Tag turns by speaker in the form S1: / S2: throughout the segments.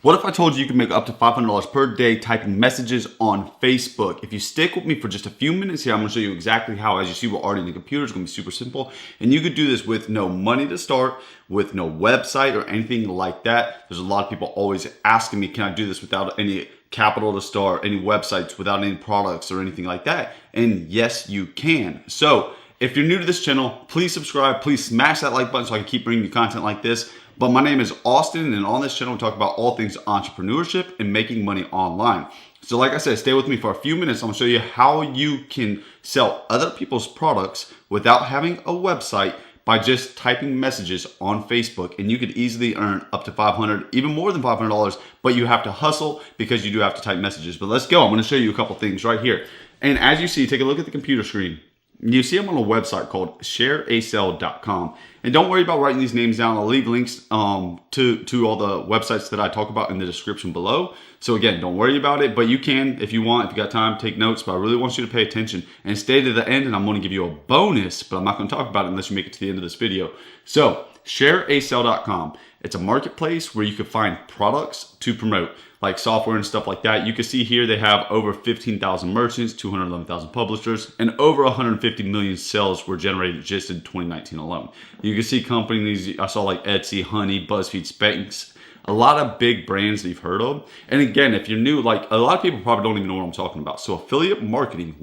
S1: What if I told you you can make up to $500 per day typing messages on Facebook? If you stick with me for just a few minutes here, I'm going to show you exactly how. As you see, we're already in the computer. It's going to be super simple. And you could do this with no money to start, with no website or anything like that. There's a lot of people always asking me, can I do this without any capital to start, any websites, without any products or anything like that? And yes, you can. So if you're new to this channel, please subscribe. Please smash that like button so I can keep bringing you content like this. But my name is Austin, and on this channel, we talk about all things entrepreneurship and making money online. So like I said, stay with me for a few minutes. I'm gonna show you how you can sell other people's products without having a website by just typing messages on Facebook. And you could easily earn up to $500, even more than $500, but you have to hustle because you do have to type messages. But let's go. I'm gonna show you a couple things right here. And as you see, take a look at the computer screen. You see I'm on a website called shareasell.com. And don't worry about writing these names down. I'll leave links to all the websites that I talk about in the description below. So again, don't worry about it, but you can, if you want, if you got time, take notes, but I really want you to pay attention and stay to the end, and I'm going to give you a bonus, but I'm not going to talk about it unless you make it to the end of this video. So shareasell.com. It's a marketplace where you can find products to promote, like software and stuff like that. You can see here they have over 15,000 merchants, 211,000 publishers, and over 150 million sales were generated just in 2019 alone. You can see companies, I saw like Etsy, Honey, BuzzFeed, Spanx, a lot of big brands that you've heard of. And again, if you're new, like a lot of people probably don't even know what I'm talking about. So affiliate marketing,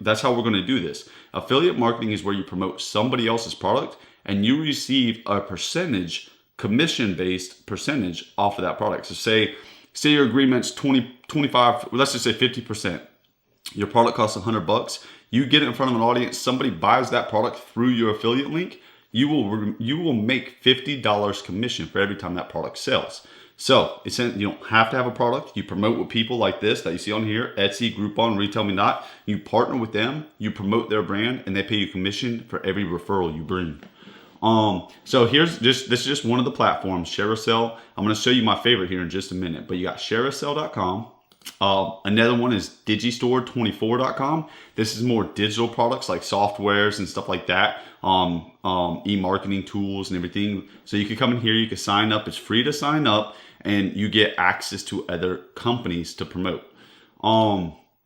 S1: that's how we're going to do this. Affiliate marketing is where you promote somebody else's product and you receive a percentage, commission-based percentage off of that product. So say your agreement's 25, let's just say 50%. Your product costs $100. You get it in front of an audience, somebody buys that product through your affiliate link, you will make $50 commission for every time that product sells. So you don't have to have a product. You promote with people like this that you see on here, Etsy, Groupon, Retail Me Not. You partner with them, you promote their brand, and they pay you commission for every referral you bring. So this is just one of the platforms, Shareasell. I'm going to show you my favorite here in just a minute, but you got shareasell.com. Another one is digistore24.com. This is more digital products like softwares and stuff like that. E-marketing tools and everything. So you can come in here, you can sign up. It's free to sign up and you get access to other companies to promote. awin.com,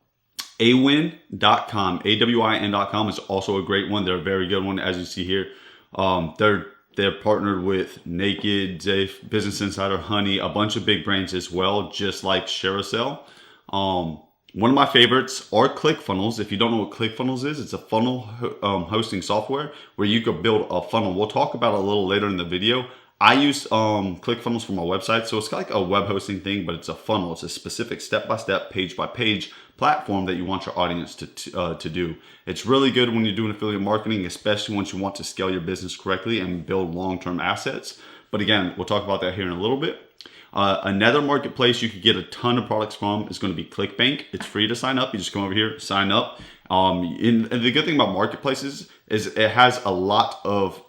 S1: awin.com is also a great one. They're a very good one, as you see here. They're partnered with Naked, Safe, Business Insider, Honey, a bunch of big brands as well, just like Shareasell. One of my favorites are ClickFunnels. If you don't know what ClickFunnels is, it's a funnel hosting software where you could build a funnel. We'll talk about it a little later in the video. I use ClickFunnels for my website, so it's like a web hosting thing, but it's a funnel. It's a specific step-by-step, page-by-page platform that you want your audience to do. It's really good when you're doing affiliate marketing, especially once you want to scale your business correctly and build long-term assets. But again, we'll talk about that here in a little bit. Another marketplace you could get a ton of products from is going to be Clickbank. It's free to sign up. You just come over here, sign up. And the good thing about marketplaces is it has a lot of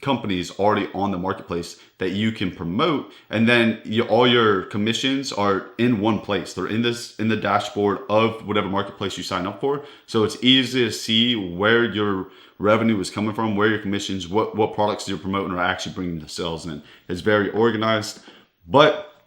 S1: companies already on the marketplace that you can promote, and then all your commissions are in one place. They're in the dashboard of whatever marketplace you sign up for, so it's easy to see where your revenue is coming from, where your commissions, what products you're promoting are actually bringing the sales in. It's very organized, but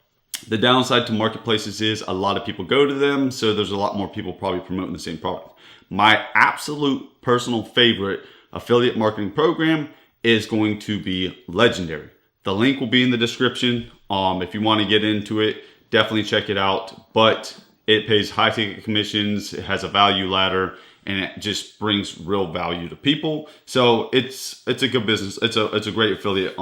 S1: the downside to marketplaces is a lot of people go to them, so there's a lot more people probably promoting the same product. My absolute personal favorite affiliate marketing program is going to be Legendary. The link will be in the description. If you want to get into it, definitely check it out. But it pays high ticket commissions, it has a value ladder, and it just brings real value to people. So it's a good business. It's a great affiliate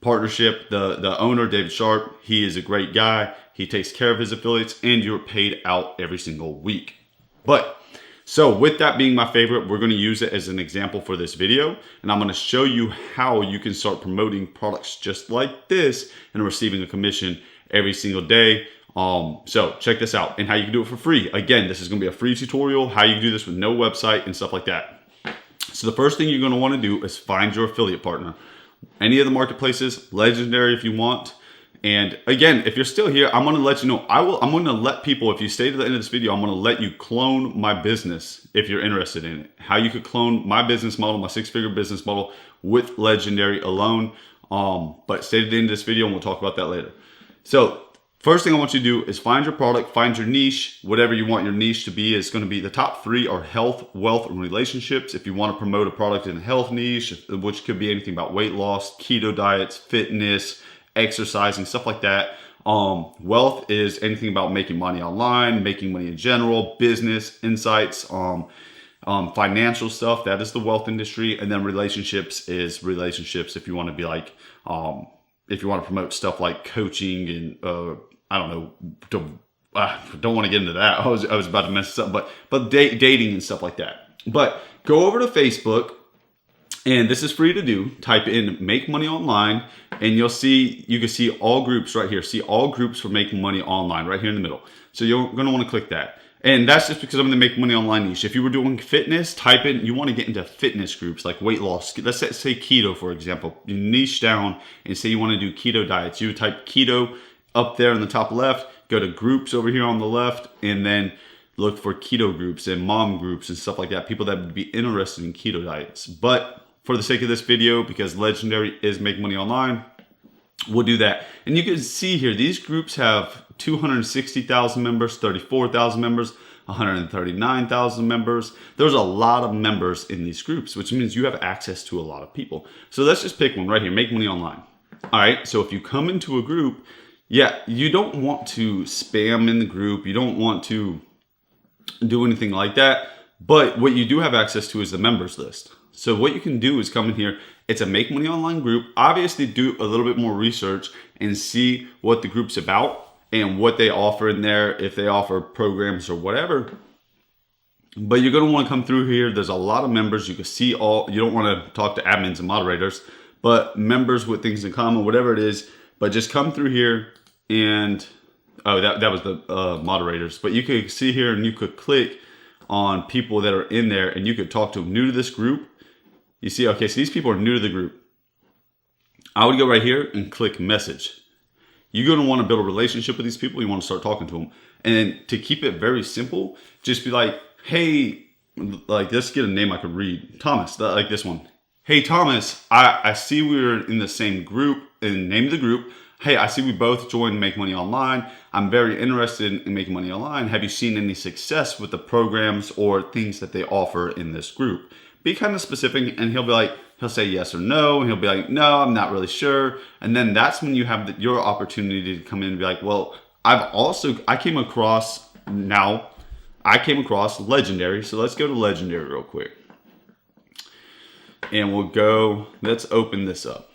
S1: partnership. The owner, David Sharp, he is a great guy. He takes care of his affiliates, and you're paid out every single week. So with that being my favorite, we're going to use it as an example for this video. And I'm going to show you how you can start promoting products just like this and receiving a commission every single day. So check this out, and how you can do it for free. Again, this is going to be a free tutorial, how you can do this with no website and stuff like that. So the first thing you're going to want to do is find your affiliate partner. Any of the marketplaces, Legendary if you want. And again, if you're still here, I'm going to let you know, I'm going to let people, if you stay to the end of this video, I'm going to let you clone my business if you're interested in it. How you could clone my business model, my six-figure business model with Legendary alone. But stay to the end of this video and we'll talk about that later. So first thing I want you to do is find your product, find your niche, whatever you want your niche to be. Is going to be the top 3 are health, wealth, and relationships. If you want to promote a product in a health niche, which could be anything about weight loss, keto diets, fitness, exercising, stuff like that. Wealth is anything about making money online, making money in general, business, insights, financial stuff. That is the wealth industry. And then relationships is relationships. If you want to be like, if you want to promote stuff like coaching and, I don't know, don't want to get into that. I was about to mess this up, but dating and stuff like that. But go over to Facebook, and this is free to do. Type in "make money online," and you can see all groups right here. See all groups for making money online right here in the middle. So you're going to want to click that. And that's just because I'm in the make money online niche. If you were doing fitness, type in, you want to get into fitness groups like weight loss. Let's say keto, for example. You niche down and say you want to do keto diets. You would type keto up there in the top left, go to groups over here on the left, and then look for keto groups and mom groups and stuff like that. People that would be interested in keto diets. But for the sake of this video, because Legendary is make money online, we'll do that. And you can see here, these groups have 260,000 members, 34,000 members, 139,000 members. There's a lot of members in these groups, which means you have access to a lot of people. So let's just pick one right here, make money online. All right, so if you come into a group, yeah, you don't want to spam in the group. You don't want to do anything like that. But what you do have access to is the members list. So what you can do is come in here. It's a make money online group. Obviously do a little bit more research and see what the group's about and what they offer in there, if they offer programs or whatever. But you're going to want to come through here. There's a lot of members. You can see all, you don't want to talk to admins and moderators, but members with things in common, whatever it is. But just come through here and, oh, that was the moderators. But you could see here and you could click on people that are in there and you could talk to them. New to this group. You see, okay, so these people are new to the group. I would go right here and click message. You're going to want to build a relationship with these people. You want to start talking to them. And to keep it very simple, just be like, hey, like, let's get a name I could read. Thomas, like this one. Hey, Thomas, I see we're in the same group, and name the group. Hey, I see we both joined Make Money Online. I'm very interested in making money online. Have you seen any success with the programs or things that they offer in this group? Be kind of specific, and he'll say yes or no, and he'll be like, no, I'm not really sure. And then that's when you have your opportunity to come in and be like, well, I came across Legendary. So let's go to Legendary real quick. And let's open this up.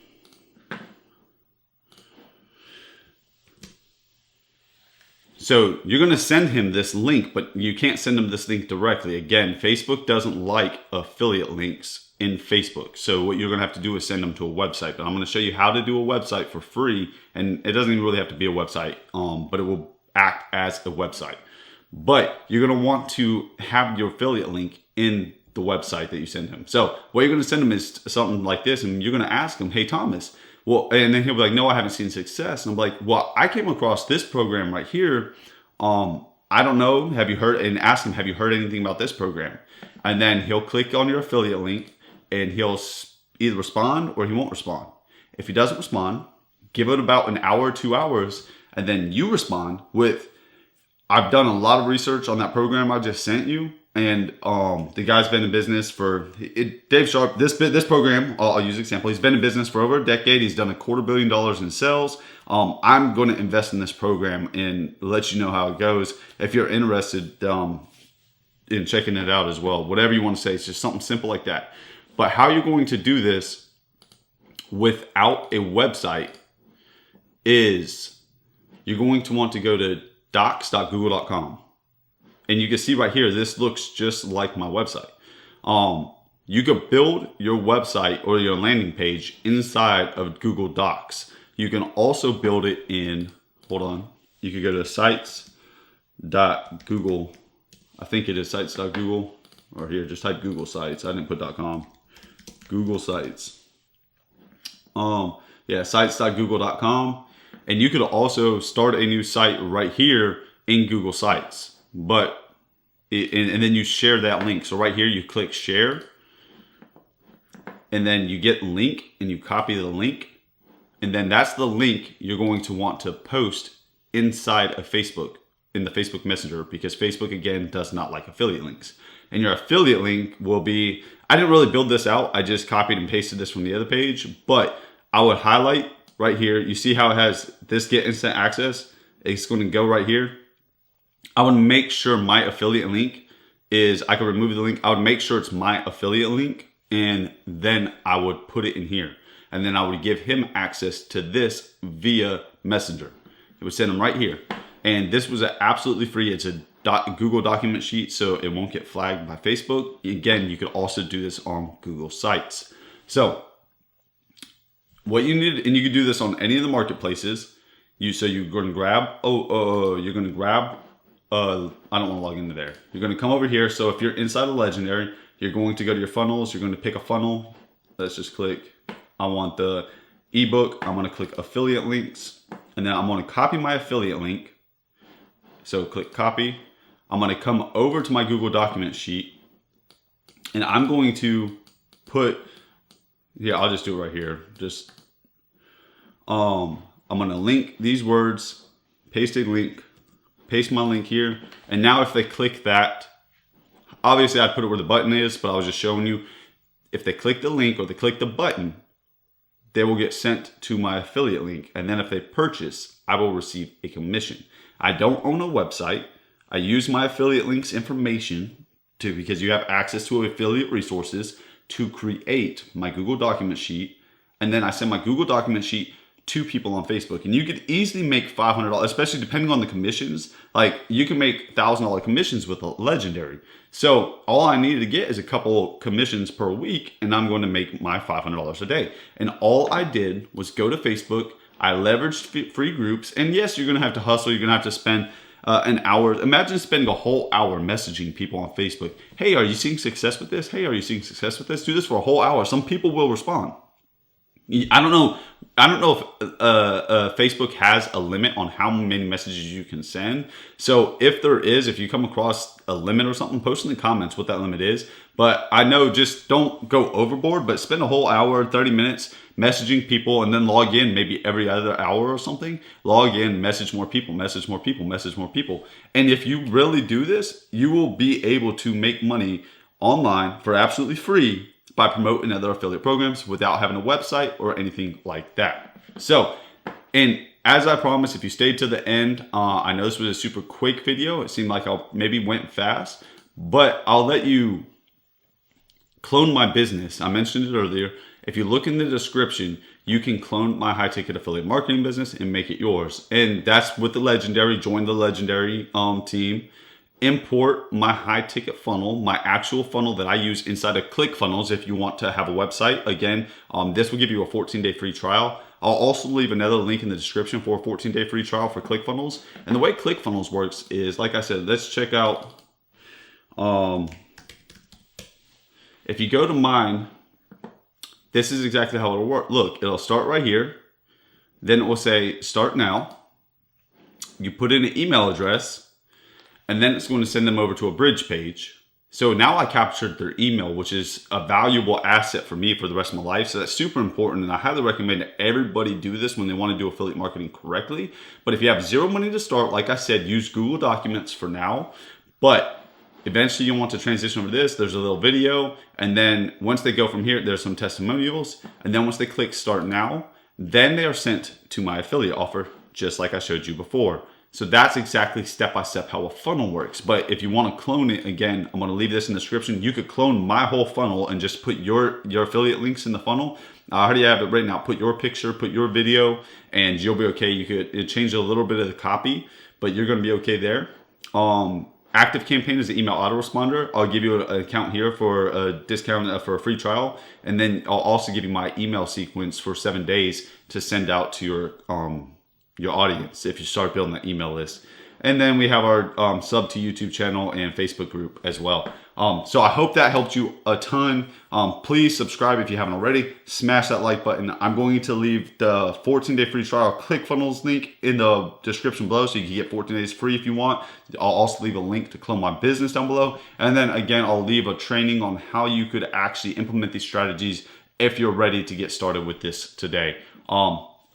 S1: So you're going to send him this link, but you can't send him this link directly. Again, Facebook doesn't like affiliate links in Facebook. So what you're going to have to do is send them to a website. But I'm going to show you how to do a website for free. And it doesn't even really have to be a website, but it will act as a website. But you're going to want to have your affiliate link in the website that you send him. So what you're going to send him is something like this. And you're going to ask him, hey, Thomas. Well, and then he'll be like, no, I haven't seen success. And I'm like, well, I came across this program right here. I don't know. Have you heard? And ask him, have you heard anything about this program? And then he'll click on your affiliate link and he'll either respond or he won't respond. If he doesn't respond, give it about an hour or 2 hours. And then you respond with, I've done a lot of research on that program I just sent you. And the guy's been in business for Dave Sharp. This program, I'll use an example. He's been in business for over a decade. He's done $250 million in sales. I'm going to invest in this program and let you know how it goes. If you're interested in checking it out as well, whatever you want to say, it's just something simple like that. But how you're going to do this without a website is you're going to want to go to docs.google.com. And you can see right here, this looks just like my website. You could build your website or your landing page inside of Google Docs. You can also build it in, hold on. You could go to sites.google. I think it is sites.google. Or here, just type Google Sites. I didn't put .com. Google Sites. Sites.google.com. And you could also start a new site right here in Google Sites. But, and then you share that link. So right here, you click share. And then you get link and you copy the link. And then that's the link you're going to want to post inside of Facebook, in the Facebook Messenger, because Facebook, again, does not like affiliate links. And your affiliate link will be, I didn't really build this out. I just copied and pasted this from the other page, but I would highlight right here. You see how it has this get instant access? It's going to go right here. I would make sure my affiliate link is, I could remove the link. I would make sure it's my affiliate link, and then I would put it in here. And then I would give him access to this via Messenger. It would send him right here. And this was absolutely free. It's a Google document sheet, so it won't get flagged by Facebook. Again, you could also do this on Google Sites. So what you need, and you can do this on any of the marketplaces. So you're going to grab, you're going to grab, I don't want to log into there. You're going to come over here. So if you're inside of Legendary, you're going to go to your funnels. You're going to pick a funnel. Let's just click, I want the ebook. I'm going to click affiliate links, and then I'm going to copy my affiliate link. So click copy. I'm going to come over to my Google document sheet, and I'm going to put, I'll just do it right here. Just, I'm going to link these words, paste a link, paste my link here. And now if they click that, obviously I'd put it where the button is, but I was just showing you, if they click the link or they click the button, they will get sent to my affiliate link. And then if they purchase, I will receive a commission. I don't own a website. I use my affiliate links information because you have access to affiliate resources to create my Google document sheet. And then I send my Google document sheet to people on Facebook. And you could easily make $500, especially depending on the commissions. Like, you can make $1,000 commissions with a Legendary. So all I needed to get is a couple commissions per week, and I'm going to make my $500 a day. And all I did was go to Facebook. I leveraged free groups. And yes, you're going to have to hustle. You're going to have to spend an hour. Imagine spending a whole hour messaging people on Facebook. Hey, are you seeing success with this? Hey, are you seeing success with this? Do this for a whole hour. Some people will respond. I don't know if Facebook has a limit on how many messages you can send. So if there is, if you come across a limit or something, post in the comments what that limit is. But I know, just don't go overboard, but spend a whole hour, 30 minutes messaging people, and then log in maybe every other hour or something. Log in, message more people, message more people, message more people. And if you really do this, you will be able to make money online for absolutely free by promoting other affiliate programs without having a website or anything like that. So, and as I promised, if you stayed to the end, I know this was a super quick video. It seemed like I maybe went fast, but I'll let you clone my business. I mentioned it earlier. If you look in the description, you can clone my high ticket affiliate marketing business and make it yours. And that's with the Legendary. Join the Legendary team. Import my high ticket funnel, my actual funnel that I use inside of ClickFunnels. If you want to have a website, again, this will give you a 14-day free trial. I'll also leave another link in the description for a 14-day free trial for ClickFunnels. And the way ClickFunnels works is, like I said, let's check out. If you go to mine, this is exactly how it'll work. Look, it'll start right here. Then it will say start now. You put in an email address, and then it's going to send them over to a bridge page. So now I captured their email, which is a valuable asset for me for the rest of my life. So that's super important. And I highly recommend that everybody do this when they want to do affiliate marketing correctly. But if you have zero money to start, like I said, use Google Documents for now. But eventually you'll want to transition over to this. There's a little video. And then once they go from here, there's some testimonials. And then once they click start now, then they are sent to my affiliate offer, just like I showed you before. So that's exactly step-by-step how a funnel works. But if you want to clone it, again, I'm going to leave this in the description. You could clone my whole funnel and just put your affiliate links in the funnel. I already have it right now. Put your picture, put your video, and you'll be okay. You could change a little bit of the copy, but you're going to be okay there. Activecampaign is the email autoresponder. I'll give you an account here for a discount for a free trial. And then I'll also give you my email sequence for 7 days to send out to your audience if you start building that email list. And then we have our sub to YouTube channel and Facebook group as well. So I hope that helped you a ton. Please subscribe if you haven't already. Smash that like button. I'm going to leave the 14-day free trial ClickFunnels link in the description below, so you can get 14 days free if you want. I'll also leave a link to clone my business down below. And then again, I'll leave a training on how you could actually implement these strategies if you're ready to get started with this today.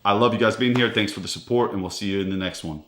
S1: I love you guys being here. Thanks for the support, and we'll see you in the next one.